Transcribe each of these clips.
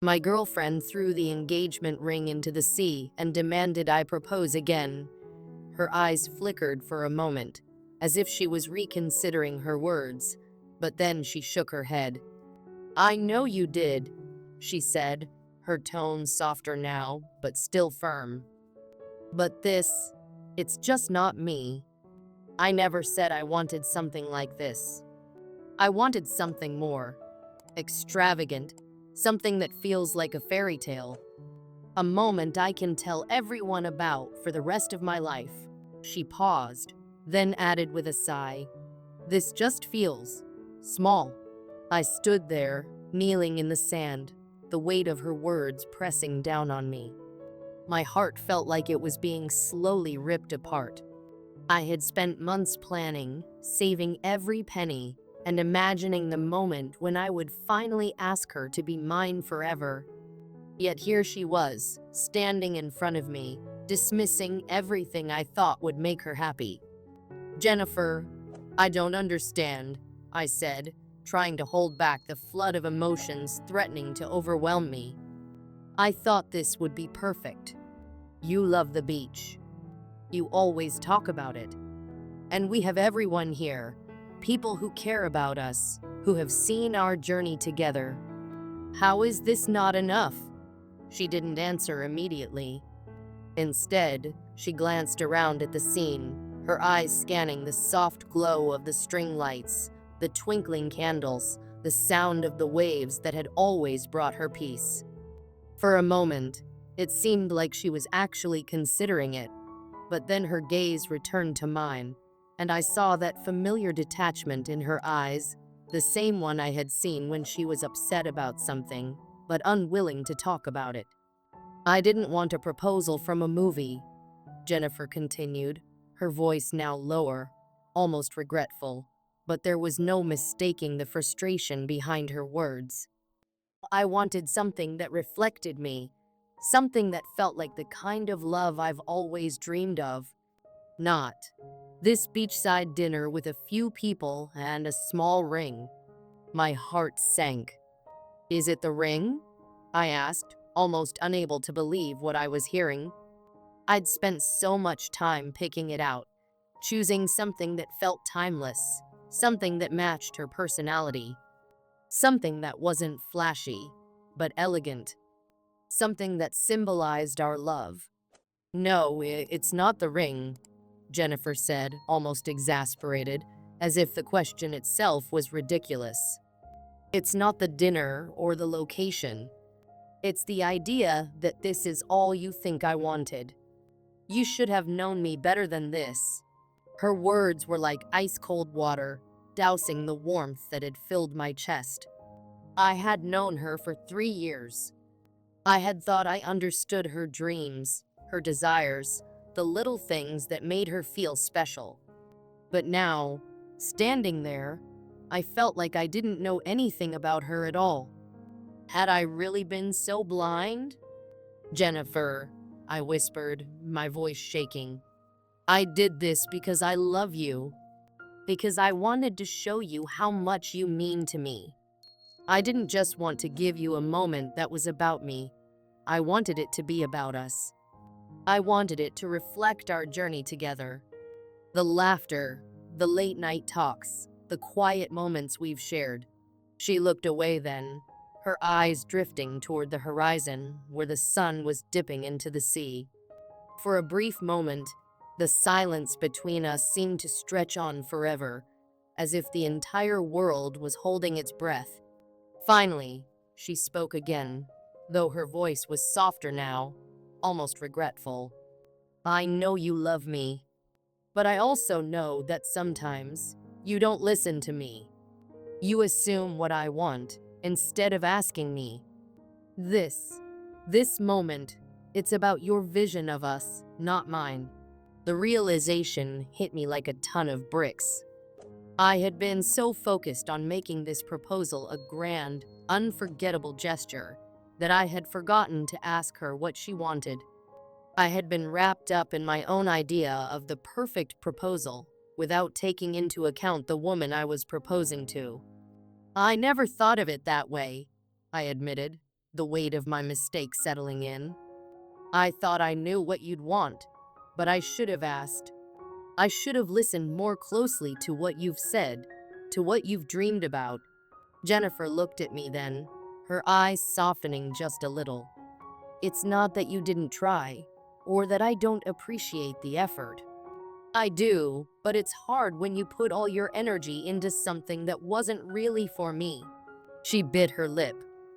My girlfriend threw the engagement ring into the sea and demanded I propose again. Her eyes flickered for a moment, as if she was reconsidering her words, but then she shook her head. "I know you did," she said, her tone softer now, but still firm. "But it's just not me. I never said I wanted something like this. I wanted something more extravagant, something that feels like a fairy tale. A moment I can tell everyone about for the rest of my life." She paused, then added with a sigh, "This just feels small." I stood there, kneeling in the sand, the weight of her words pressing down on me. My heart felt like it was being slowly ripped apart. I had spent months planning, saving every penny, and imagining the moment when I would finally ask her to be mine forever. Yet here she was, standing in front of me, dismissing everything I thought would make her happy. "Jennifer, I don't understand," I said, trying to hold back the flood of emotions threatening to overwhelm me. "I thought this would be perfect. You love the beach. You always talk about it. And we have everyone here, people who care about us, who have seen our journey together. How is this not enough?" She didn't answer immediately. Instead, she glanced around at the scene, her eyes scanning the soft glow of the string lights, the twinkling candles, the sound of the waves that had always brought her peace. For a moment, it seemed like she was actually considering it, but then her gaze returned to mine, and I saw that familiar detachment in her eyes, the same one I had seen when she was upset about something, but unwilling to talk about it. "I didn't want a proposal from a movie," Jennifer continued, her voice now lower, almost regretful, but there was no mistaking the frustration behind her words. "I wanted something that reflected me, something that felt like the kind of love I've always dreamed of. Not this beachside dinner with a few people and a small ring." My heart sank. "Is it the ring?" I asked, almost unable to believe what I was hearing. I'd spent so much time picking it out, choosing something that felt timeless, something that matched her personality, something that wasn't flashy, but elegant, something that symbolized our love. "No, it's not the ring," Jennifer said, almost exasperated, as if the question itself was ridiculous. "It's not the dinner or the location. It's the idea that this is all you think I wanted. You should have known me better than this." Her words were like ice-cold water, dousing the warmth that had filled my chest. I had known her for 3 years. I had thought I understood her dreams, her desires, the little things that made her feel special. But now, standing there, I felt like I didn't know anything about her at all. Had I really been so blind? "Jennifer," I whispered, my voice shaking, "I did this because I love you, because I wanted to show you how much you mean to me. I didn't just want to give you a moment that was about me. I wanted it to be about us. I wanted it to reflect our journey together. The laughter, the late night talks, the quiet moments we've shared." She looked away then, her eyes drifting toward the horizon where the sun was dipping into the sea. For a brief moment, the silence between us seemed to stretch on forever, as if the entire world was holding its breath. Finally, she spoke again, though her voice was softer now, almost regretful. "I know you love me, but I also know that sometimes you don't listen to me. You assume what I want instead of asking me. This moment, it's about your vision of us, not mine." The realization hit me like a ton of bricks. I had been so focused on making this proposal a grand, unforgettable gesture that I had forgotten to ask her what she wanted. I had been wrapped up in my own idea of the perfect proposal without taking into account the woman I was proposing to. "I never thought of it that way," I admitted, the weight of my mistake settling in. I thought I knew what you'd want, but I should have asked. I should have listened more closely to what you've said, to what you've dreamed about. Jennifer looked at me then, her eyes softening just a little. It's not that you didn't try, or that I don't appreciate the effort. I do, but it's hard when you put all your energy into something that wasn't really for me. She bit her lip,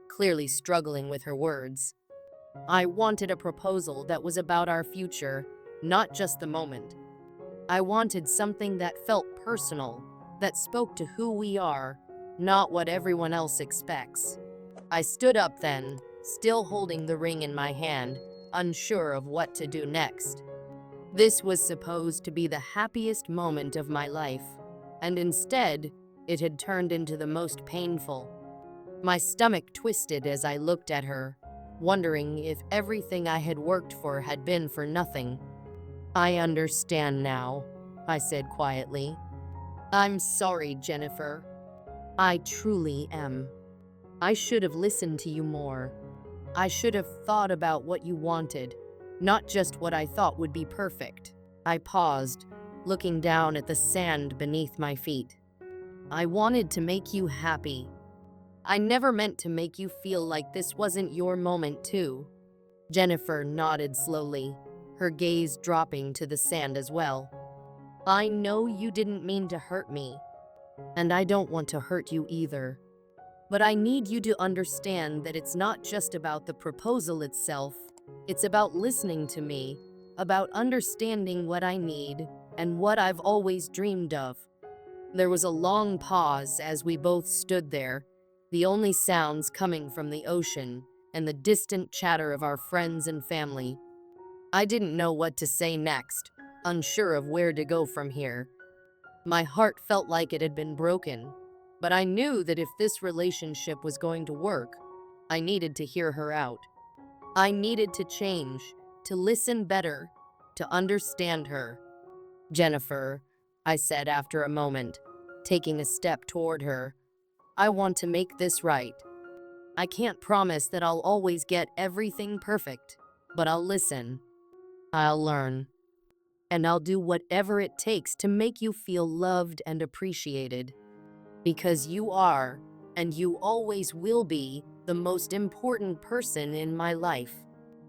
clearly struggling with her words. I wanted a proposal that was about our future, not just the moment. I wanted something that felt personal, that spoke to who we are, not what everyone else expects. I stood up then, still holding the ring in my hand, unsure of what to do next. This was supposed to be the happiest moment of my life, and instead, it had turned into the most painful. My stomach twisted as I looked at her, wondering if everything I had worked for had been for nothing. I understand now, I said quietly. I'm sorry, Jennifer. I truly am. I should have listened to you more. I should have thought about what you wanted, not just what I thought would be perfect. I paused, looking down at the sand beneath my feet. I wanted to make you happy. I never meant to make you feel like this wasn't your moment too. Jennifer nodded slowly, her gaze dropping to the sand as well. I know you didn't mean to hurt me, and I don't want to hurt you either. But I need you to understand that it's not just about the proposal itself. It's about listening to me, about understanding what I need and what I've always dreamed of. There was a long pause as we both stood there, the only sounds coming from the ocean and the distant chatter of our friends and family. I didn't know what to say next, unsure of where to go from here. My heart felt like it had been broken, but I knew that if this relationship was going to work, I needed to hear her out. I needed to change, to listen better, to understand her. Jennifer, I said after a moment, taking a step toward her, I want to make this right. I can't promise that I'll always get everything perfect, but I'll listen. I'll learn. And I'll do whatever it takes to make you feel loved and appreciated. Because you are, and you always will be, the most important person in my life.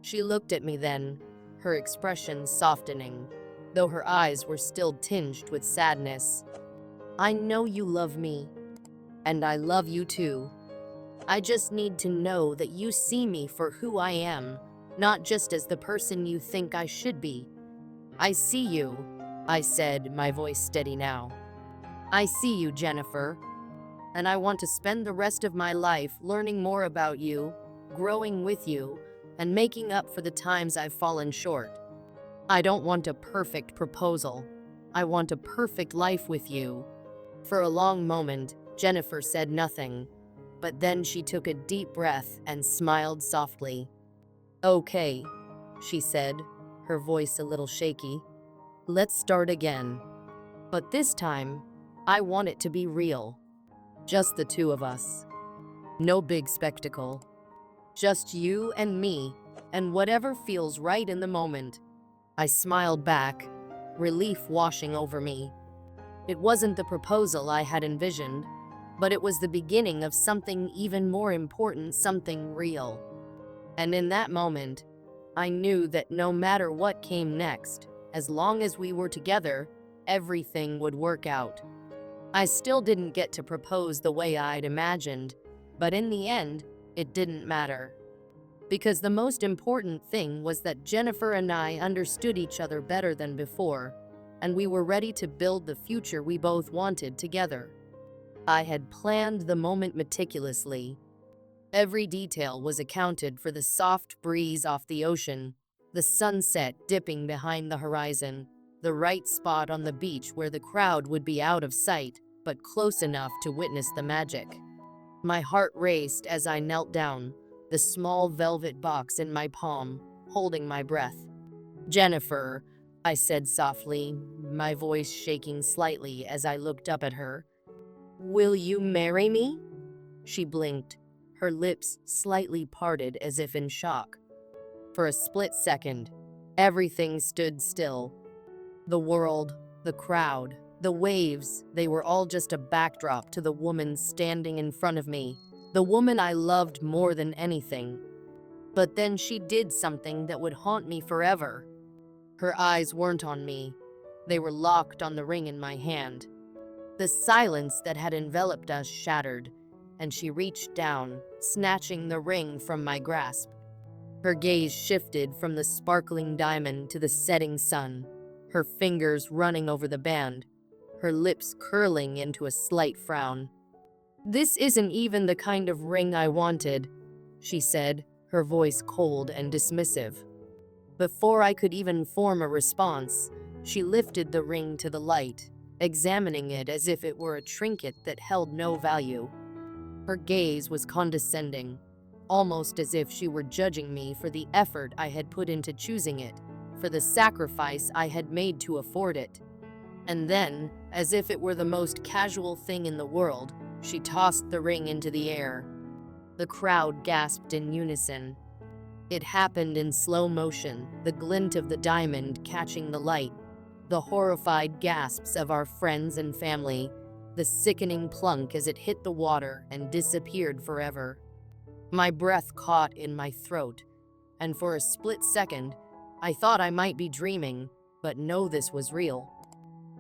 She looked at me then, her expression softening, though her eyes were still tinged with sadness. I know you love me, and I love you too. I just need to know that you see me for who I am, not just as the person you think I should be. I see you, I said, my voice steady now. I see you, Jennifer, and I want to spend the rest of my life learning more about you, growing with you, and making up for the times I've fallen short. I don't want a perfect proposal. I want a perfect life with you. For a long moment, Jennifer said nothing, but then she took a deep breath and smiled softly. Okay, she said, her voice a little shaky. Let's start again. But this time, I want it to be real. Just the two of us. No big spectacle. Just you and me, and whatever feels right in the moment. I smiled back, relief washing over me. It wasn't the proposal I had envisioned, but it was the beginning of something even more important, something real. And in that moment, I knew that no matter what came next, as long as we were together, everything would work out. I still didn't get to propose the way I'd imagined, but in the end, it didn't matter. Because the most important thing was that Jennifer and I understood each other better than before, and we were ready to build the future we both wanted together. I had planned the moment meticulously. Every detail was accounted for: the soft breeze off the ocean, the sunset dipping behind the horizon, the right spot on the beach where the crowd would be out of sight, but close enough to witness the magic. My heart raced as I knelt down, the small velvet box in my palm, holding my breath. Jennifer, I said softly, my voice shaking slightly as I looked up at her. Will you marry me? She blinked, her lips slightly parted as if in shock. For a split second, everything stood still. The world, the crowd, the waves, they were all just a backdrop to the woman standing in front of me, the woman I loved more than anything. But then she did something that would haunt me forever. Her eyes weren't on me. They were locked on the ring in my hand. The silence that had enveloped us shattered, and she reached down, snatching the ring from my grasp. Her gaze shifted from the sparkling diamond to the setting sun, her fingers running over the band, her lips curling into a slight frown. "This isn't even the kind of ring I wanted," she said, her voice cold and dismissive. Before I could even form a response, she lifted the ring to the light, examining it as if it were a trinket that held no value. Her gaze was condescending, almost as if she were judging me for the effort I had put into choosing it, for the sacrifice I had made to afford it. And then, as if it were the most casual thing in the world, she tossed the ring into the air. The crowd gasped in unison. It happened in slow motion, the glint of the diamond catching the light, the horrified gasps of our friends and family, the sickening plunk as it hit the water and disappeared forever. My breath caught in my throat, and for a split second, I thought I might be dreaming, but no, this was real.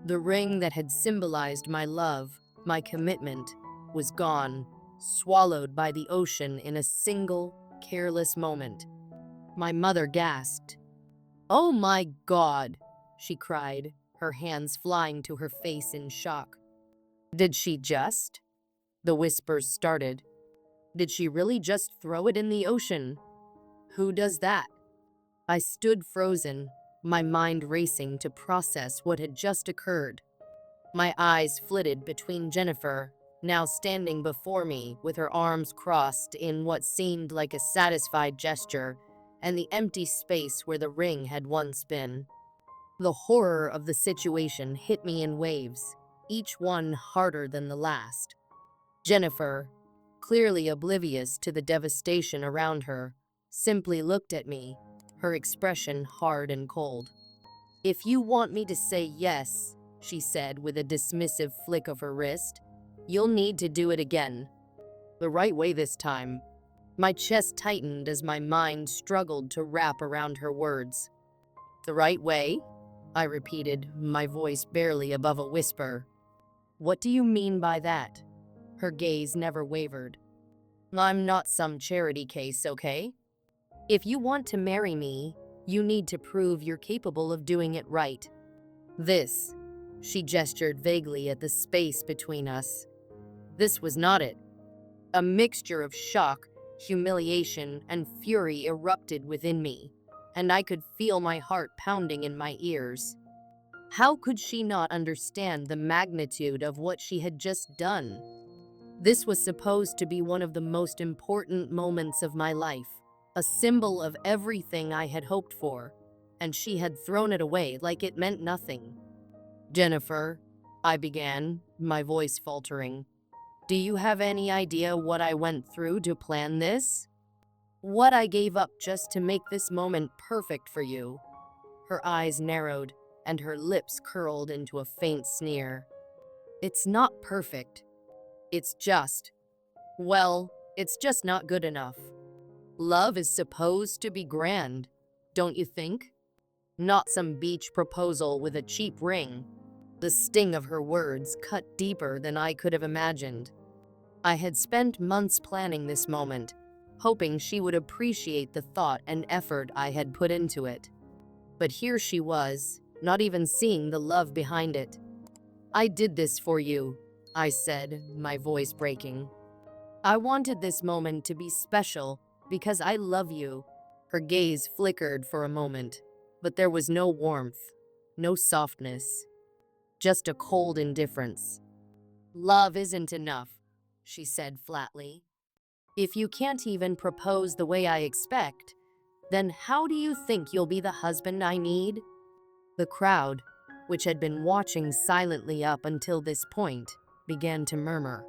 The ring that had symbolized my love, my commitment, was gone, swallowed by the ocean in a single, careless moment. My mother gasped. "Oh my God," she cried, her hands flying to her face in shock. "Did she just?" The whispers started. "Did she really just throw it in the ocean? Who does that?" I stood frozen, my mind racing to process what had just occurred. My eyes flitted between Jennifer, now standing before me with her arms crossed in what seemed like a satisfied gesture, and the empty space where the ring had once been. The horror of the situation hit me in waves, each one harder than the last. Jennifer, clearly oblivious to the devastation around her, simply looked at me, her expression hard and cold. "If you want me to say yes," she said with a dismissive flick of her wrist, "you'll need to do it again. The right way this time." My chest tightened as my mind struggled to wrap around her words. "The right way?" I repeated, my voice barely above a whisper. "What do you mean by that?" Her gaze never wavered. "I'm not some charity case, okay? If you want to marry me, you need to prove you're capable of doing it right. This," she gestured vaguely at the space between us. This was not it. A mixture of shock, humiliation, and fury erupted within me, and I could feel my heart pounding in my ears. How could she not understand the magnitude of what she had just done? This was supposed to be one of the most important moments of my life, a symbol of everything I had hoped for, and she had thrown it away like it meant nothing. "Jennifer," I began, my voice faltering, "do you have any idea what I went through to plan this? What I gave up just to make this moment perfect for you?" Her eyes narrowed, and her lips curled into a faint sneer. "It's not perfect. It's just, well, it's just not good enough. Love is supposed to be grand, don't you think? Not some beach proposal with a cheap ring." The sting of her words cut deeper than I could have imagined. I had spent months planning this moment, hoping she would appreciate the thought and effort I had put into it. But here she was, not even seeing the love behind it. "I did this for you," I said, my voice breaking. "I wanted this moment to be special because I love you." Her gaze flickered for a moment, but there was no warmth, no softness, just a cold indifference. "Love isn't enough," she said flatly. "If you can't even propose the way I expect, then how do you think you'll be the husband I need?" The crowd, which had been watching silently up until this point, began to murmur.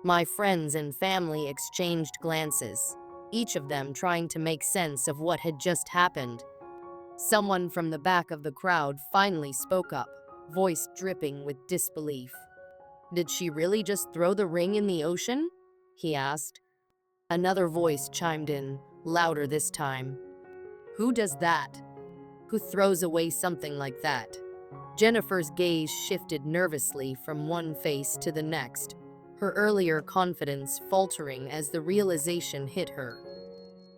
My friends and family exchanged glances, each of them trying to make sense of what had just happened. Someone from the back of the crowd finally spoke up, voice dripping with disbelief. "Did she really just throw the ring in the ocean?" he asked. Another voice chimed in, louder this time. "Who does that? Who throws away something like that?" Jennifer's gaze shifted nervously from one face to the next, her earlier confidence faltering as the realization hit her.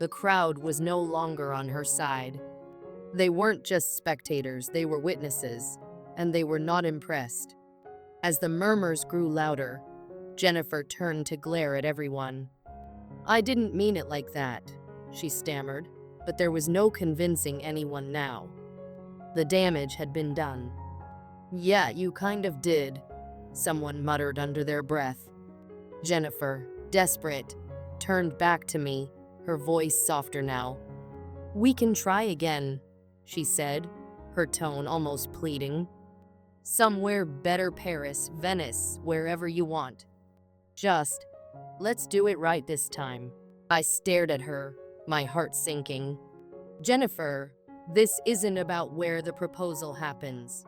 The crowd was no longer on her side. They weren't just spectators, they were witnesses, and they were not impressed. As the murmurs grew louder, Jennifer turned to glare at everyone. "I didn't mean it like that," she stammered, but there was no convincing anyone now. The damage had been done. "Yeah, you kind of did," someone muttered under their breath. Jennifer, desperate, turned back to me, her voice softer now. "We can try again," she said, her tone almost pleading. "Somewhere better, Paris, Venice, wherever you want. Just, let's do it right this time." I stared at her, my heart sinking. "Jennifer, this isn't about where the proposal happens.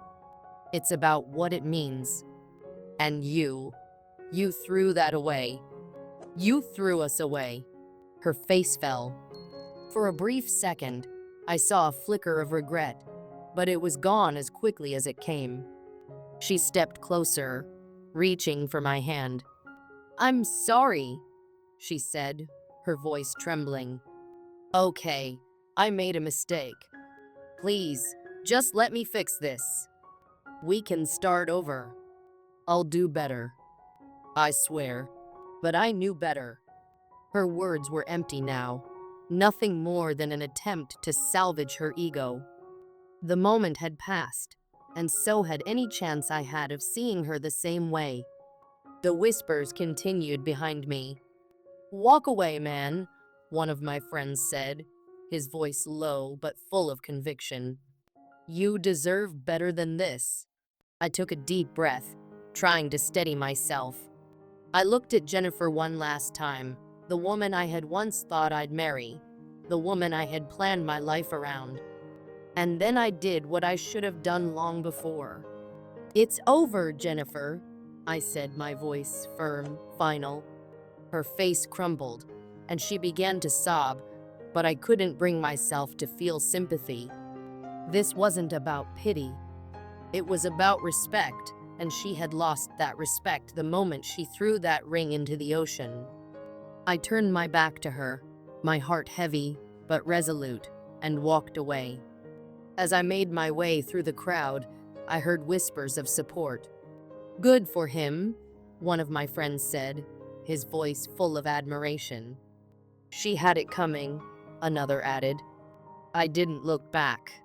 It's about what it means. And you threw that away. You threw us away." Her face fell. For a brief second, I saw a flicker of regret, but it was gone as quickly as it came. She stepped closer, reaching for my hand. "I'm sorry," she said, her voice trembling. "Okay, I made a mistake. Please, just let me fix this. We can start over. I'll do better. I swear." But I knew better. Her words were empty now, nothing more than an attempt to salvage her ego. The moment had passed, and so had any chance I had of seeing her the same way. The whispers continued behind me. "Walk away, man," one of my friends said, his voice low but full of conviction. "You deserve better than this." I took a deep breath, trying to steady myself. I looked at Jennifer one last time, the woman I had once thought I'd marry, the woman I had planned my life around. And then I did what I should have done long before. "It's over, Jennifer," I said, my voice firm, final. Her face crumbled, and she began to sob, but I couldn't bring myself to feel sympathy. This wasn't about pity. It was about respect, and she had lost that respect the moment she threw that ring into the ocean. I turned my back to her, my heart heavy but resolute, and walked away. As I made my way through the crowd, I heard whispers of support. "Good for him," one of my friends said, his voice full of admiration. "She had it coming," another added. I didn't look back.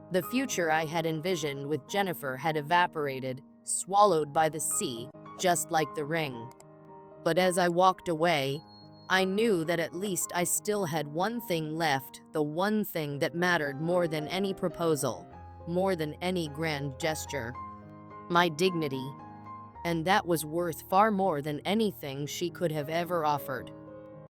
The future I had envisioned with Jennifer had evaporated, swallowed by the sea, just like the ring. But as I walked away, I knew that at least I still had one thing left, the one thing that mattered more than any proposal, more than any grand gesture. My dignity. And that was worth far more than anything she could have ever offered.